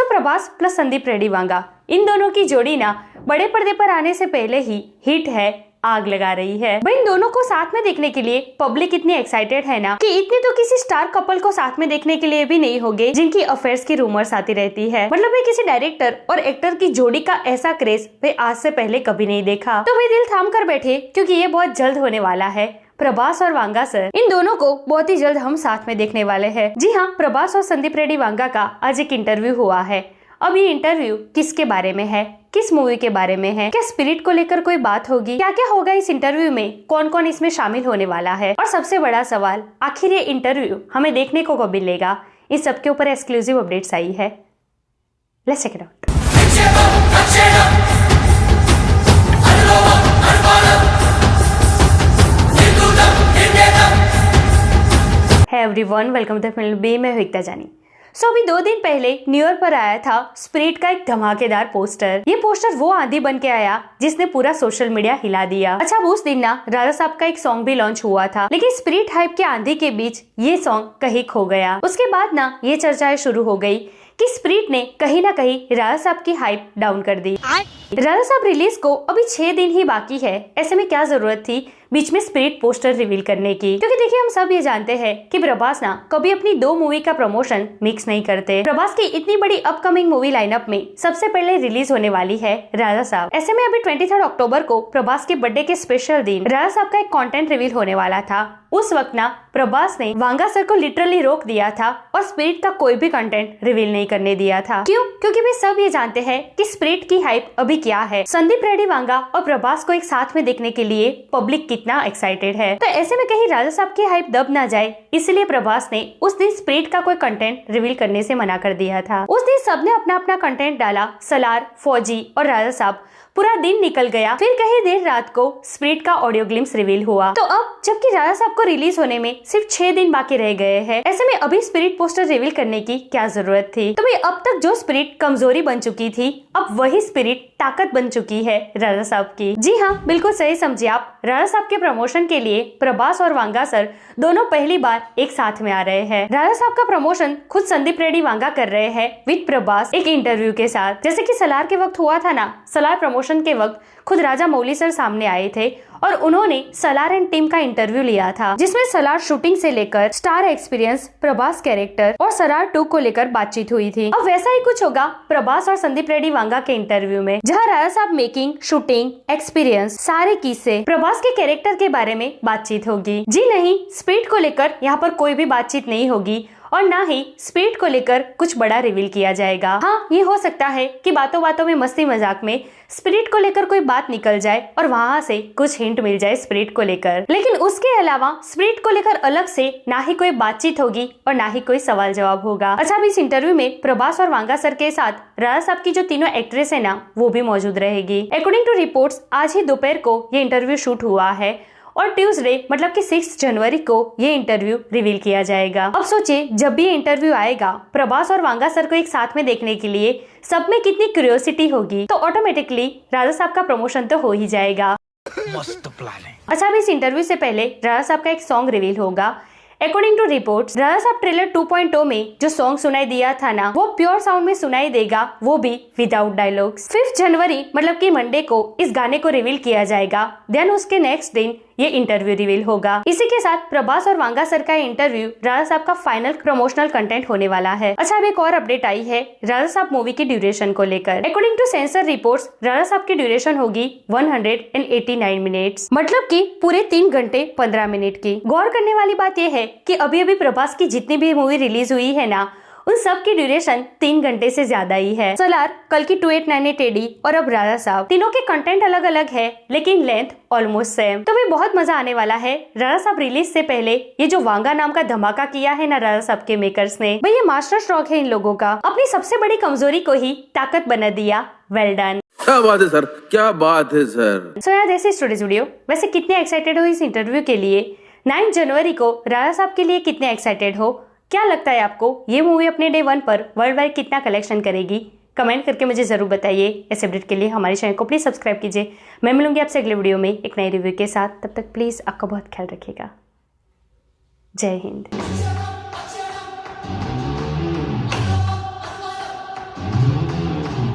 सो Prabhas plus Sandeep Reddy Vanga, इन दोनों की जोड़ी ना बड़े पर्दे पर आने से पहले ही हिट है, आग लगा रही है। भाई इन दोनों को साथ में देखने के लिए पब्लिक इतनी एक्साइटेड है ना कि इतनी तो किसी स्टार कपल को साथ में देखने के लिए भी नहीं होगे जिनकी अफेयर्स की रूमर्स आती रहती है। मतलब भाई किसी डायरेक्टर और एक्टर की जोड़ी का ऐसा क्रेज भाई आज से पहले कभी नहीं देखा। तो भाई दिल थाम कर बैठे क्योंकि ये बहुत जल्द होने वाला है। प्रभास और वांगा सर, इन दोनों को बहुत ही जल्द हम साथ में देखने वाले हैं। जी हाँ, प्रभास और संदीप रेड्डी वांगा का आज एक इंटरव्यू हुआ है। अब ये इंटरव्यू किसके बारे में है, किस मूवी के बारे में है, क्या स्पिरिट को लेकर कोई बात होगी, क्या क्या होगा इस इंटरव्यू में, कौन कौन इसमें शामिल होने वाला है, और सबसे बड़ा सवाल आखिर ये इंटरव्यू हमें देखने को कब मिलेगा, इस सब के ऊपर एक्सक्लूसिव अपडेट्स आई है। Let's check it out. Hey everyone, welcome to the film बी, मैं एकता जानी। अभी 2 दिन पहले न्यू ईयर पर आया था स्पिरिट का एक धमाकेदार पोस्टर। ये पोस्टर वो आंधी बन के आया जिसने पूरा सोशल मीडिया हिला दिया। अच्छा, उस दिन ना राजा साहब का एक सॉन्ग भी लॉन्च हुआ था, लेकिन स्पिरिट हाइप के आंधी के बीच ये सॉन्ग कहीं खो गया। उसके बाद ना ये चर्चाएं शुरू हो गई कि स्पिरिट ने कहीं ना कहीं राजा साहब की हाइप डाउन कर दी। राजा साहब रिलीज को अभी 6 दिन ही बाकी है, ऐसे में क्या जरूरत थी बीच में स्पिरिट पोस्टर रिवील करने की? क्योंकि देखिए हम सब ये जानते हैं कि प्रभास ना कभी अपनी 2 मूवी का प्रमोशन मिक्स नहीं करते। प्रभास की इतनी बड़ी अपकमिंग मूवी लाइनअप में सबसे पहले रिलीज होने वाली है राजा साहब। ऐसे में अभी 23 अक्टूबर को प्रभास के बर्थडे के स्पेशल दिन राजा साहब का एक कंटेंट रिवील होने वाला था। उस वक्त ना प्रभास ने वांगा सर को लिटरली रोक दिया था और स्पिरिट का कोई भी कंटेंट रिवील नहीं करने दिया था। क्यों? क्योंकि वे सब ये जानते हैं कि स्पिरिट की हाइप अभी क्या है। संदीप रेड्डी वांगा और प्रभास को एक साथ में देखने के लिए पब्लिक कितना एक्साइटेड है। तो ऐसे में कहीं राजा साहब की हाइप दब ना जाए, इसलिए प्रभास ने उस दिन स्पिरिट का कोई कंटेंट रिवील करने से मना कर दिया था। उस दिन सबने अपना अपना कंटेंट डाला, सलार, फौजी और राजा साहब। पूरा दिन निकल गया, फिर कहीं देर रात को स्पिरिट का ऑडियो ग्लिम्स रिवील हुआ। तो अब जबकि राजा साहब को रिलीज होने में सिर्फ 6 दिन बाकी रह गए हैं, ऐसे में अभी स्पिरिट पोस्टर रिवील करने की क्या जरूरत थी? तो भाई अब तक जो स्पिरिट कमजोरी बन चुकी थी, अब वही स्पिरिट ताकत बन चुकी है राजा साहब की। जी हाँ, बिल्कुल सही समझे आप। राजा साहब के प्रमोशन के लिए प्रभास और वांगा सर दोनों पहली बार एक साथ में आ रहे हैं। राजा साहब का प्रमोशन खुद संदीप रेड्डी वांगा कर रहे हैं विद प्रभास एक इंटरव्यू के साथ। जैसे कि सलार के वक्त हुआ था ना, सलार प्रमोशन के वक्त खुद राजा मौली सर सामने आए थे और उन्होंने सलार एंड टीम का इंटरव्यू लिया था, जिसमें सलार शूटिंग से लेकर स्टार एक्सपीरियंस, प्रभास कैरेक्टर और सलार 2 को लेकर बातचीत हुई थी। अब वैसा ही कुछ होगा प्रभास और संदीप रेड्डी वांगा के इंटरव्यू में, जहां राजा साहब मेकिंग, शूटिंग, एक्सपीरियंस, सारे किस्से, प्रभास के कैरेक्टर के बारे में बातचीत होगी। जी नहीं, स्पिरिट को लेकर यहाँ पर कोई भी बातचीत नहीं होगी और ना ही स्पिरिट को लेकर कुछ बड़ा रिवील किया जाएगा। हाँ, ये हो सकता है कि बातों बातों में, मस्ती मजाक में स्पिरिट को लेकर कोई बात निकल जाए और वहाँ से कुछ हिंट मिल जाए स्पिरिट को लेकर, लेकिन उसके अलावा स्पिरिट को लेकर अलग से ना ही कोई बातचीत होगी और ना ही कोई सवाल जवाब होगा। अच्छा, अब इस इंटरव्यू में प्रभास और वांगा सर के साथ राजा साहब की जो तीनों एक्ट्रेस है ना, वो भी मौजूद रहेगी। अकॉर्डिंग टू रिपोर्ट्स आज ही दोपहर को ये इंटरव्यू शूट हुआ है और ट्यूसडे मतलब कि 6 जनवरी को ये इंटरव्यू रिवील किया जाएगा। अब सोचिए, जब भी ये इंटरव्यू आएगा प्रभास और वांगा सर को एक साथ में देखने के लिए सब में कितनी क्यूरियोसिटी होगी, तो ऑटोमेटिकली राजा साहब का प्रमोशन तो हो ही जाएगा। मस्त प्लान है। अच्छा, अब इस इंटरव्यू से पहले राजा साहब का एक सॉन्ग रिवील होगा। अकॉर्डिंग टू रिपोर्ट्स राजा साहब ट्रेलर 2.0 में जो सॉन्ग सुनाई दिया था ना, वो प्योर साउंड में सुनाई देगा, वो भी विदाउट डायलॉग्स। 5 जनवरी मतलब कि मंडे को इस गाने को रिवील किया जाएगा। देन उसके नेक्स्ट दिन ये इंटरव्यू रिवील होगा। इसी के साथ प्रभास और वांगा सर का इंटरव्यू राजा साहब का फाइनल प्रमोशनल कंटेंट होने वाला है। अच्छा, अब एक और अपडेट आई है राजा साहब मूवी की ड्यूरेशन को लेकर। अकॉर्डिंग टू सेंसर रिपोर्ट्स राजा साहब की ड्यूरेशन होगी 189 मिनट्स, मतलब कि पूरे 3 घंटे 15 मिनट की। गौर करने वाली बात यह है कि अभी अभी प्रभास की जितनी भी मूवी रिलीज हुई है ना, उन सब की ड्यूरेशन 3 घंटे से ज्यादा ही है। सलार, कल की 2898 AD और अब राजा साहब, तीनों के कंटेंट अलग अलग है लेकिन लेंथ ऑलमोस्ट सेम। तो भी बहुत मजा आने वाला है। राजा साहब रिलीज से पहले ये जो वांगा नाम का धमाका किया है ना राजा साहब के मेकर्स ने, भाई ये मास्टर स्ट्रोक है इन लोगों का। अपनी सबसे बड़ी कमजोरी को ही ताकत बना दिया। Well done. क्या बात है सर, क्या बात है सर। सो यार, ऐसे स्टोरीज वीडियो। वैसे कितने एक्साइटेड हो इस इंटरव्यू के लिए? 9 जनवरी को राजा साहब के लिए कितने एक्साइटेड हो? क्या लगता है आपको ये मूवी अपने डे 1 पर वर्ल्ड वाइड कितना कलेक्शन करेगी? कमेंट करके मुझे जरूर बताइए। इस अपडेट के लिए हमारे चैनल को प्लीज सब्सक्राइब कीजिए। मैं मिलूंगी आपसे अगले वीडियो में एक नई रिव्यू के साथ। तब तक प्लीज आपका बहुत ख्याल रखिएगा। जय हिंद।